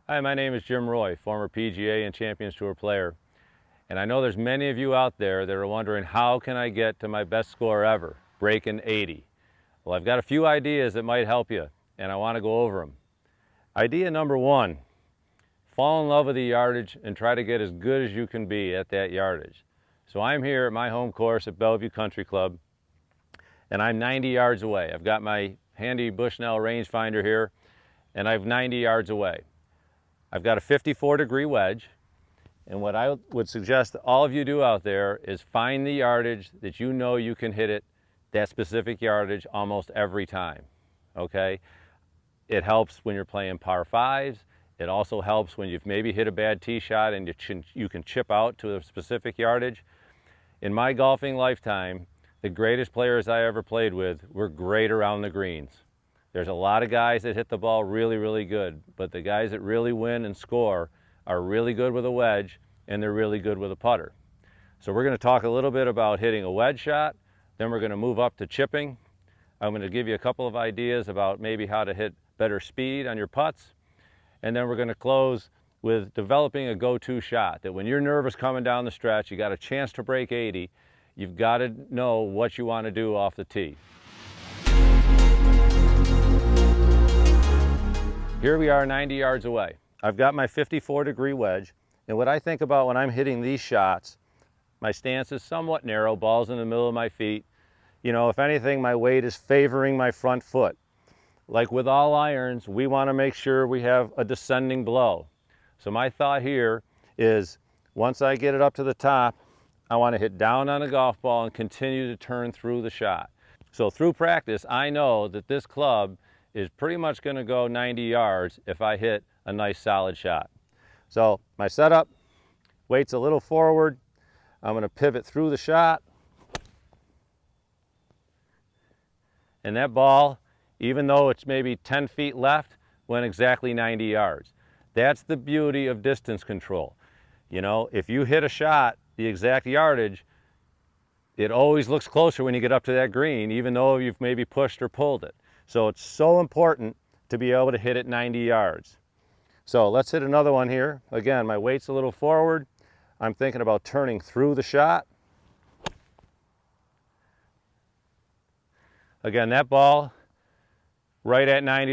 Hi, my name is Jim Roy, former PGA and Champions Tour player. And I know there's many of you out there that are wondering, how can I get to my best score ever, breaking 80? Well, I've got a few ideas that might help you, and I want to go over them. Idea number one, fall in love with the yardage and try to get as good as you can be at that yardage. So I'm here at my home course at Bellevue Country Club, and I'm 90 yards away. I've got my handy Bushnell Rangefinder here, and I'm 90 yards away. I've got a 54-degree wedge, and what I would suggest that all of you do out there is find the yardage that you know you can hit it, that specific yardage, almost every time, okay? It helps when you're playing par fives. It also helps when you've maybe hit a bad tee shot and you can chip out to a specific yardage. In my golfing lifetime, the greatest players I ever played with were great around the greens. There's a lot of guys that hit the ball really, really good, but the guys that really win and score are really good with a wedge, and they're really good with a putter. So we're going to talk a little bit about hitting a wedge shot, then we're going to move up to chipping. I'm going to give you a couple of ideas about maybe how to hit better speed on your putts, and then we're going to close with developing a go-to shot, that when you're nervous coming down the stretch, you got a chance to break 80, you've got to know what you want to do off the tee. Here we are 90 yards away. I've got my 54-degree wedge, and what I think about when I'm hitting these shots, my stance is somewhat narrow, ball's in the middle of my feet. You know, if anything, my weight is favoring my front foot. Like with all irons, we want to make sure we have a descending blow. So my thought here is, once I get it up to the top, I want to hit down on a golf ball and continue to turn through the shot. So through practice, I know that this club is pretty much going to go 90 yards if I hit a nice solid shot. So my setup, weight's a little forward. I'm going to pivot through the shot. And that ball, even though it's maybe 10 feet left, went exactly 90 yards. That's the beauty of distance control. You know, if you hit a shot the exact yardage, it always looks closer when you get up to that green, even though you've maybe pushed or pulled it. So it's so important to be able to hit it 90 yards. So let's hit another one here. Again, my weight's a little forward. I'm thinking about turning through the shot. Again, that ball right at 90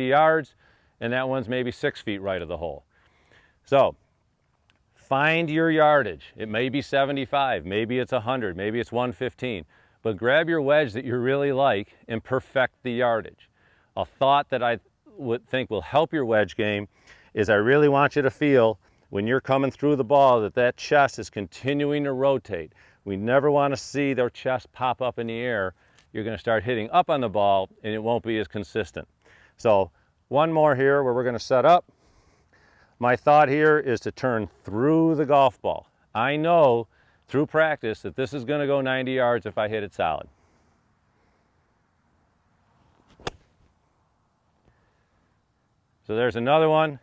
yards, and that one's maybe 6 feet right of the hole. So find your yardage. It may be 75, maybe it's 100, maybe it's 115. But grab your wedge that you really like and perfect the yardage. A thought that I would think will help your wedge game is, I really want you to feel when you're coming through the ball that chest is continuing to rotate. We never want to see their chest pop up in the air. You're going to start hitting up on the ball and it won't be as consistent. So one more here where we're going to set up. My thought here is to turn through the golf ball. I know through practice that this is going to go 90 yards if I hit it solid. So there's another one.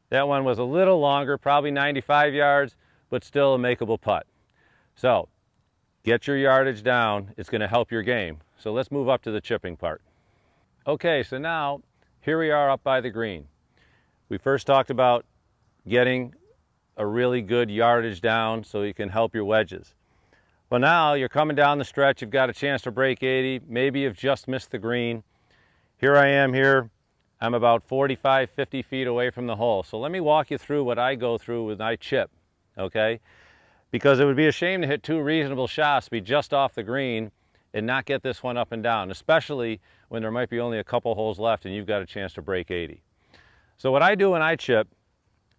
That one was a little longer, probably 95 yards, but still a makeable putt. So get your yardage down. It's going to help your game. So let's move up to the chipping part. Okay, so now here we are up by the green. We first talked about getting a really good yardage down so you can help your wedges. Well, now you're coming down the stretch, you've got a chance to break 80, maybe you've just missed the green. Here I am here, I'm about 45, 50 feet away from the hole. So let me walk you through what I go through with my chip, okay? Because it would be a shame to hit two reasonable shots, be just off the green, and not get this one up and down, especially when there might be only a couple holes left and you've got a chance to break 80. So what I do when I chip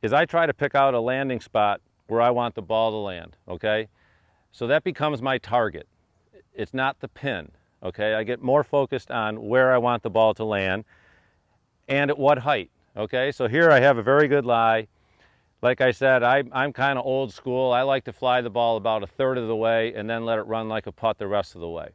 is I try to pick out a landing spot where I want the ball to land, okay? So that becomes my target. It's not the pin, okay? I get more focused on where I want the ball to land and at what height, okay? So here I have a very good lie. Like I said, I'm kind of old school. I like to fly the ball about a third of the way and then let it run like a putt the rest of the way.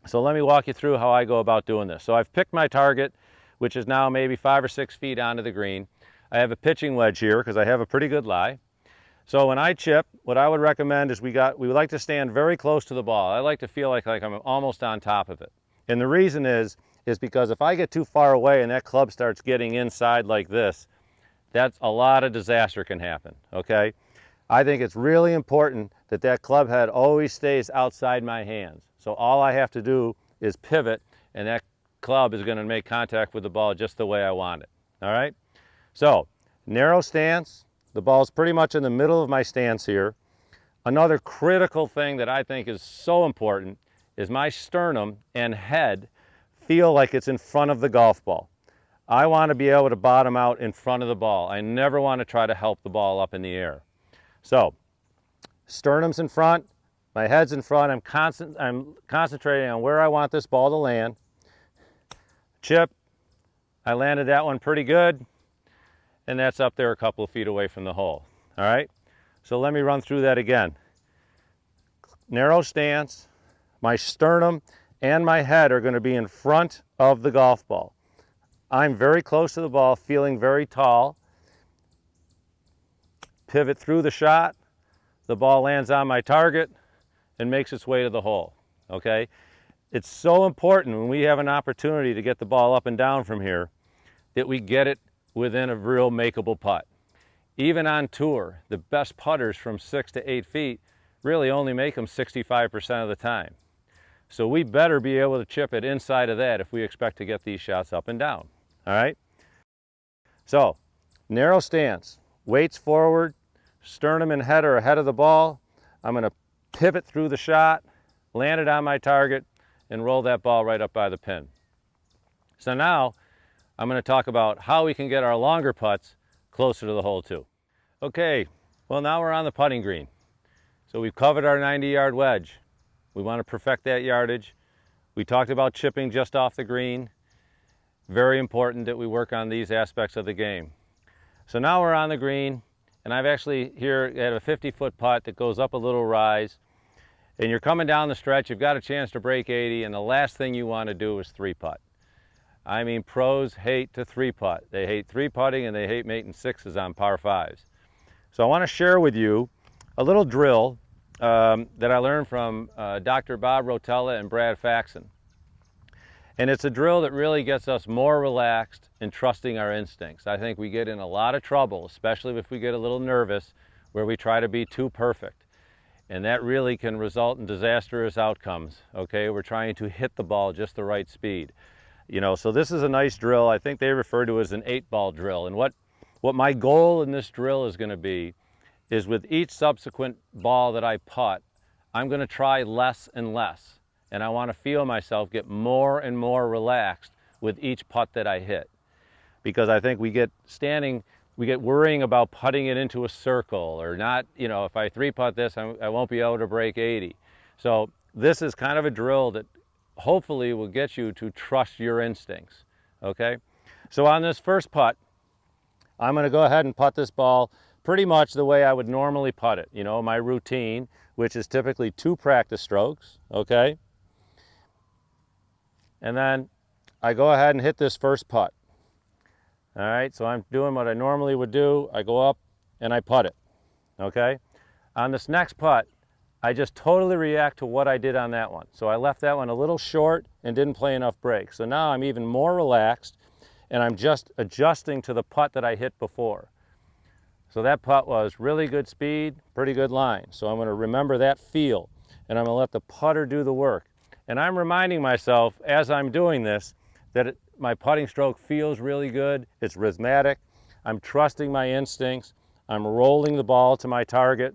So let me walk you through how I go about doing this. So I've picked my target, which is now maybe 5 or 6 feet onto the green. I have a pitching wedge here because I have a pretty good lie. So when I chip, what I would recommend is we would like to stand very close to the ball. I like to feel like I'm almost on top of it. And the reason is because if I get too far away and that club starts getting inside like this, that's a lot of disaster can happen, okay? I think it's really important that that club head always stays outside my hands. So all I have to do is pivot, and that club is going to make contact with the ball just the way I want it, all right? So, narrow stance, the ball's pretty much in the middle of my stance here. Another critical thing that I think is so important is my sternum and head feel like it's in front of the golf ball. I want to be able to bottom out in front of the ball. I never want to try to help the ball up in the air. So, sternum's in front, my head's in front, I'm concentrating on where I want this ball to land. Chip, I landed that one pretty good, and that's up there a couple of feet away from the hole, all right? So let me run through that again. Narrow stance, my sternum and my head are going to be in front of the golf ball. I'm very close to the ball, feeling very tall. Pivot through the shot, the ball lands on my target and makes its way to the hole, okay? It's so important when we have an opportunity to get the ball up and down from here that we get it within a real makeable putt. Even on tour, the best putters from 6 to 8 feet really only make them 65% of the time. So we better be able to chip it inside of that if we expect to get these shots up and down, all right? So, narrow stance, weights forward, sternum and head are ahead of the ball. I'm going to pivot through the shot, land it on my target, and roll that ball right up by the pin. So now, I'm going to talk about how we can get our longer putts closer to the hole too. Okay, well now we're on the putting green. So we've covered our 90-yard wedge. We want to perfect that yardage. We talked about chipping just off the green. Very important that we work on these aspects of the game. So now we're on the green, and I've actually here had a 50-foot putt that goes up a little rise. And you're coming down the stretch, you've got a chance to break 80, and the last thing you want to do is three-putt. I mean, pros hate to three-putt. They hate three-putting and they hate making sixes on par fives. So I want to share with you a little drill that I learned from Dr. Bob Rotella and Brad Faxon. And it's a drill that really gets us more relaxed and trusting our instincts. I think we get in a lot of trouble, especially if we get a little nervous, where we try to be too perfect. And that really can result in disastrous outcomes, okay? We're trying to hit the ball just the right speed. You know, so this is a nice drill. I think they refer to it as an 8-ball drill. And what my goal in this drill is going to be is with each subsequent ball that I putt, I'm going to try less and less. And I want to feel myself get more and more relaxed with each putt that I hit. Because I think we get worrying about putting it into a circle or not, you know, if I three-putt this, I won't be able to break 80. So this is kind of a drill that hopefully will get you to trust your instincts, okay? So on this first putt, I'm going to go ahead and putt this ball pretty much the way I would normally putt it, you know, my routine, which is typically 2 practice strokes, okay? And then I go ahead and hit this first putt. All right, so I'm doing what I normally would do. I go up and I putt it, okay? On this next putt, I just totally react to what I did on that one. So I left that one a little short and didn't play enough break. So now I'm even more relaxed and I'm just adjusting to the putt that I hit before. So that putt was really good speed, pretty good line. So I'm going to remember that feel and I'm going to let the putter do the work. And I'm reminding myself as I'm doing this that my putting stroke feels really good, it's rhythmic, I'm trusting my instincts, I'm rolling the ball to my target,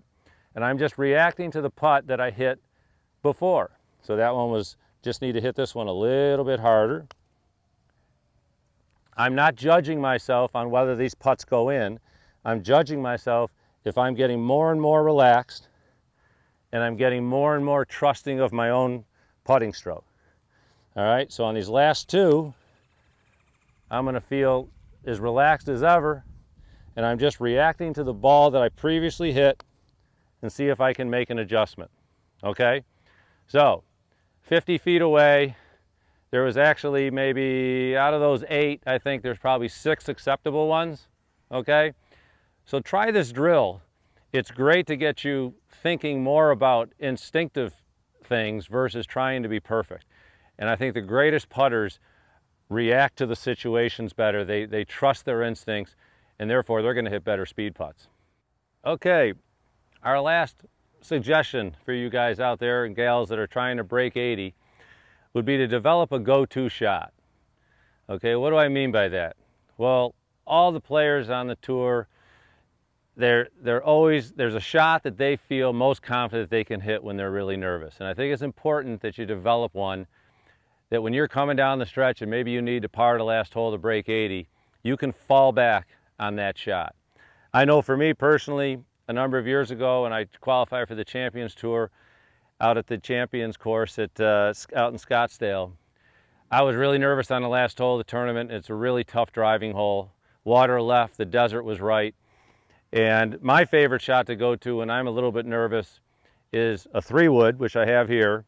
and I'm just reacting to the putt that I hit before. So that one was, just need to hit this one a little bit harder. I'm not judging myself on whether these putts go in. I'm judging myself if I'm getting more and more relaxed and I'm getting more and more trusting of my own putting stroke. All right, so on these last two, I'm going to feel as relaxed as ever, and I'm just reacting to the ball that I previously hit and see if I can make an adjustment, okay? So, 50 feet away, there was actually maybe, out of those 8, I think there's probably 6 acceptable ones, okay? So try this drill. It's great to get you thinking more about instinctive things versus trying to be perfect. And I think the greatest putters react to the situations better. They trust their instincts, and therefore they're going to hit better speed putts. Okay, our last suggestion for you guys out there and gals that are trying to break 80 would be to develop a go-to shot. Okay, what do I mean by that? Well, all the players on the tour, there's a shot that they feel most confident they can hit when they're really nervous. And I think it's important that you develop one that when you're coming down the stretch and maybe you need to par the last hole to break 80, you can fall back on that shot. I know for me personally, a number of years ago when I qualified for the Champions Tour out at the Champions course out in Scottsdale, I was really nervous on the last hole of the tournament. It's a really tough driving hole. Water left, the desert was right. And my favorite shot to go to when I'm a little bit nervous is a 3-wood, which I have here.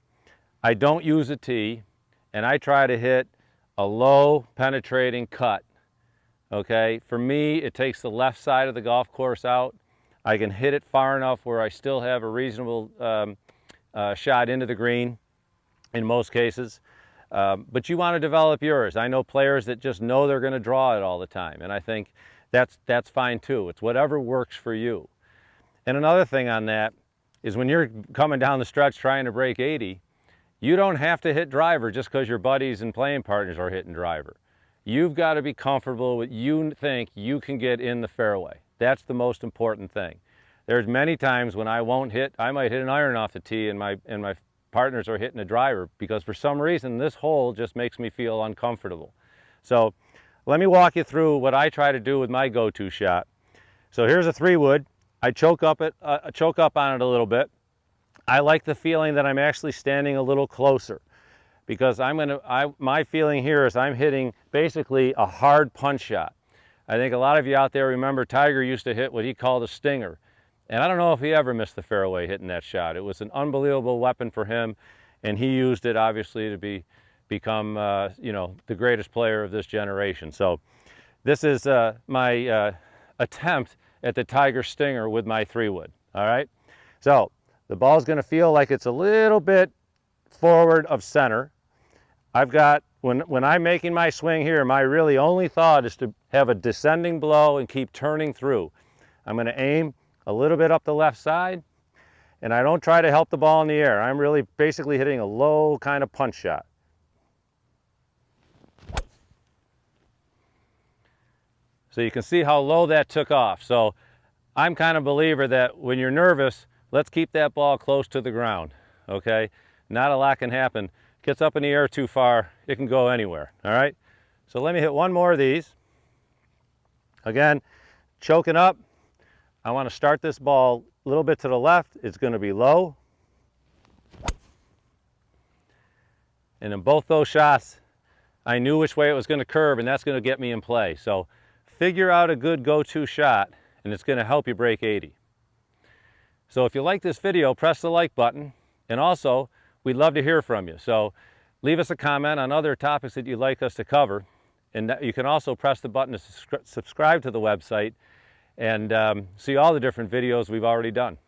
I don't use a tee, and I try to hit a low penetrating cut. Okay, for me, it takes the left side of the golf course out. I can hit it far enough where I still have a reasonable shot into the green in most cases. But you want to develop yours. I know players that just know they're going to draw it all the time, and I think that's fine too. It's whatever works for you. And another thing on that is when you're coming down the stretch trying to break 80, you don't have to hit driver just because your buddies and playing partners are hitting driver. You've got to be comfortable with you think you can get in the fairway. That's the most important thing. There's many times when I won't hit, I might hit an iron off the tee and my partners are hitting a driver because for some reason this hole just makes me feel uncomfortable. So let me walk you through what I try to do with my go-to shot. So here's a 3-wood. I choke up on it a little bit. I like the feeling that I'm actually standing a little closer because my feeling here is I'm hitting basically a hard punch shot. I think a lot of you out there remember Tiger used to hit what he called a stinger. And I don't know if he ever missed the fairway hitting that shot. It was an unbelievable weapon for him, and he used it obviously to become the greatest player of this generation. So this is my attempt at the Tiger stinger with my 3-wood. All right. So the ball's going to feel like it's a little bit forward of center. I've got when I'm making my swing here, my really only thought is to have a descending blow and keep turning through. I'm going to aim a little bit up the left side, and I don't try to help the ball in the air. I'm really basically hitting a low kind of punch shot. So you can see how low that took off. So I'm kind of a believer that when you're nervous, let's keep that ball close to the ground, okay? Not a lot can happen. Gets up in the air too far, it can go anywhere, all right? So let me hit one more of these. Again, choking up. I want to start this ball a little bit to the left. It's going to be low. And in both those shots, I knew which way it was going to curve, and that's going to get me in play. So figure out a good go-to shot, and it's going to help you break 80. So if you like this video, press the like button, and also we'd love to hear from you. So leave us a comment on other topics that you'd like us to cover, and you can also press the button to subscribe to the website and see all the different videos we've already done.